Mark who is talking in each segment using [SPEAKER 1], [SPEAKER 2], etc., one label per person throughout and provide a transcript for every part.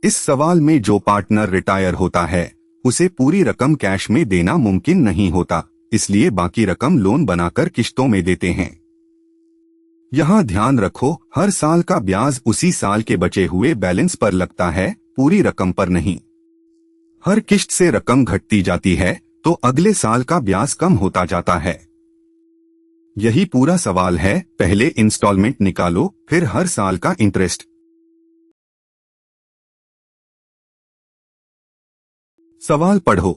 [SPEAKER 1] इस सवाल में जो पार्टनर रिटायर होता है उसे पूरी रकम कैश में देना मुमकिन नहीं होता, इसलिए बाकी रकम लोन बनाकर किश्तों में देते हैं। यहाँ ध्यान रखो, हर साल का ब्याज उसी साल के बचे हुए बैलेंस पर लगता है, पूरी रकम पर नहीं। हर किश्त से रकम घटती जाती है तो अगले साल का ब्याज कम होता जाता है। यही पूरा सवाल है, पहले इंस्टॉलमेंट निकालो फिर हर साल का इंटरेस्ट। सवाल पढ़ो।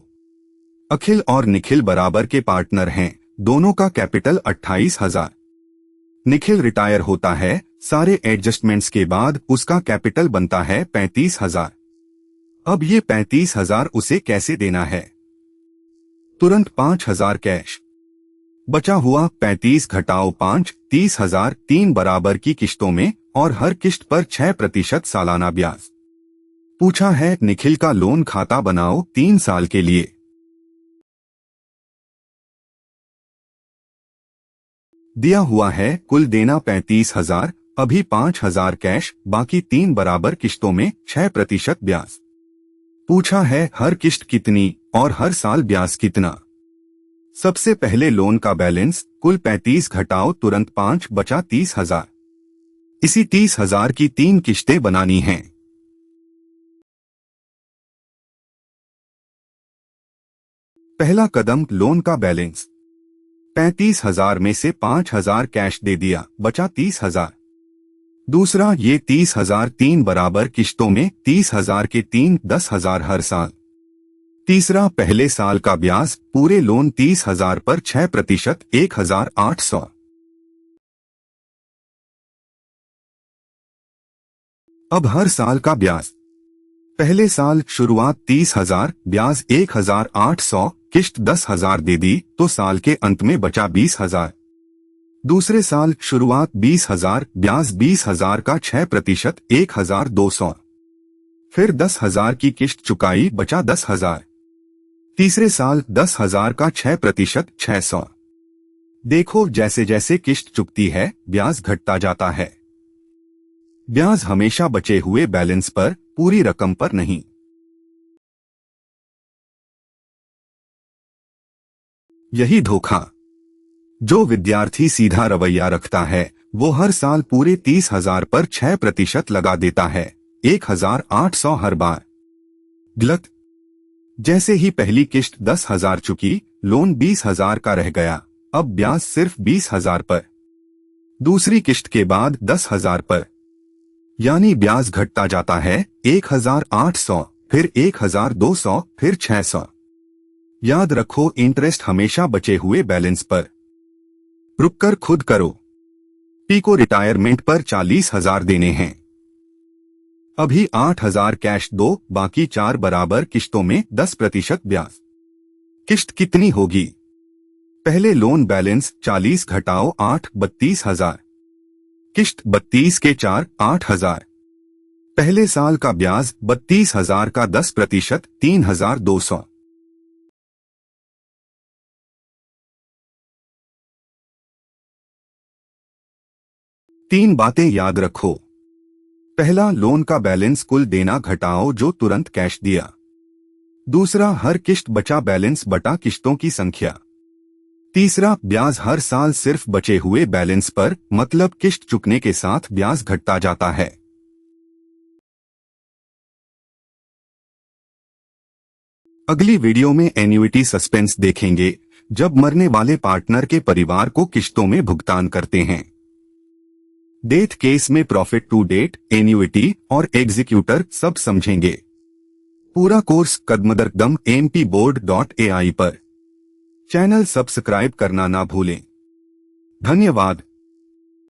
[SPEAKER 1] अखिल और निखिल बराबर के पार्टनर हैं, दोनों का कैपिटल 28,000। निखिल रिटायर होता है, सारे एडजस्टमेंट्स के बाद उसका कैपिटल बनता है 35,000। अब ये 35,000 उसे कैसे देना है? तुरंत 5,000 कैश। बचा हुआ 35 घटाओ 5, 30,000 3 बराबर की किश्तों में और हर किश्त पर 6% सालाना ब्याज। पूछा है निखिल का लोन खाता बनाओ 3 साल के लिए। दिया हुआ है कुल देना 35,000, अभी 5,000 कैश, बाकी 3 बराबर किश्तों में 6% ब्याज। पूछा है हर किश्त कितनी और हर साल ब्याज कितना। सबसे पहले लोन का बैलेंस कुल 35 घटाओ तुरंत 5 बचा 30,000। इसी 30,000 की 3 किश्तें बनानी हैं। पहला कदम लोन का बैलेंस। 35,000 में से 5,000 कैश दे दिया, बचा 30,000। दूसरा, ये 30,000 3 बराबर किश्तों में 30,000 के 3 10,000 हर साल। तीसरा, पहले साल का ब्याज पूरे लोन 30,000 पर 6% 1,800। अब हर साल का ब्याज। पहले साल शुरुआत 30,000, ब्याज 1,800, किश्त 10,000 दे दी तो साल के अंत में बचा 20,000। दूसरे साल शुरुआत 20,000, ब्याज 20,000 का 6% 1,200। फिर 10,000 की किश्त चुकाई, बचा 10,000। तीसरे साल 10,000 का 6% 600। देखो जैसे जैसे किश्त चुकती है ब्याज घटता जाता है। ब्याज हमेशा बचे हुए बैलेंस पर, पूरी रकम पर नहीं। यही धोखा। जो विद्यार्थी सीधा रवैया रखता है वो हर साल पूरे 30,000 पर 6% लगा देता है, 1,800 हर बार। गलत। जैसे ही पहली किश्त 10,000 चुकी, लोन 20,000 का रह गया, अब ब्याज सिर्फ 20,000 पर। दूसरी किश्त के बाद 10,000 पर, यानी ब्याज घटता जाता है 1,800, फिर 1,200, फिर 600। याद रखो, इंटरेस्ट हमेशा बचे हुए बैलेंस पर। रुककर खुद करो। पी को रिटायरमेंट पर 40,000 देने हैं। अभी 8,000 कैश दो, बाकी 4 बराबर किश्तों में 10% ब्याज। किश्त कितनी होगी? पहले लोन बैलेंस 40 घटाओ 8, 32,000। किश्त 32 के 4, 8,000। पहले साल का ब्याज 32,000 का 10%, 3,200। तीन बातें याद रखो। पहला, लोन का बैलेंस कुल देना घटाओ जो तुरंत कैश दिया। दूसरा, हर किश्त बचा बैलेंस बटा किश्तों की संख्या। तीसरा, ब्याज हर साल सिर्फ बचे हुए बैलेंस पर, मतलब किश्त चुकने के साथ ब्याज घटता जाता है। अगली वीडियो में एन्युइटी सस्पेंस देखेंगे, जब मरने वाले पार्टनर के परिवार को किश्तों में भुगतान करते हैं। डेथ केस में प्रॉफिट टू डेट, एन्युइटी और एग्जीक्यूटर सब समझेंगे। पूरा कोर्स कदमदरकदम mpboard.ai पर। चैनल सब्सक्राइब करना ना भूलें। धन्यवाद।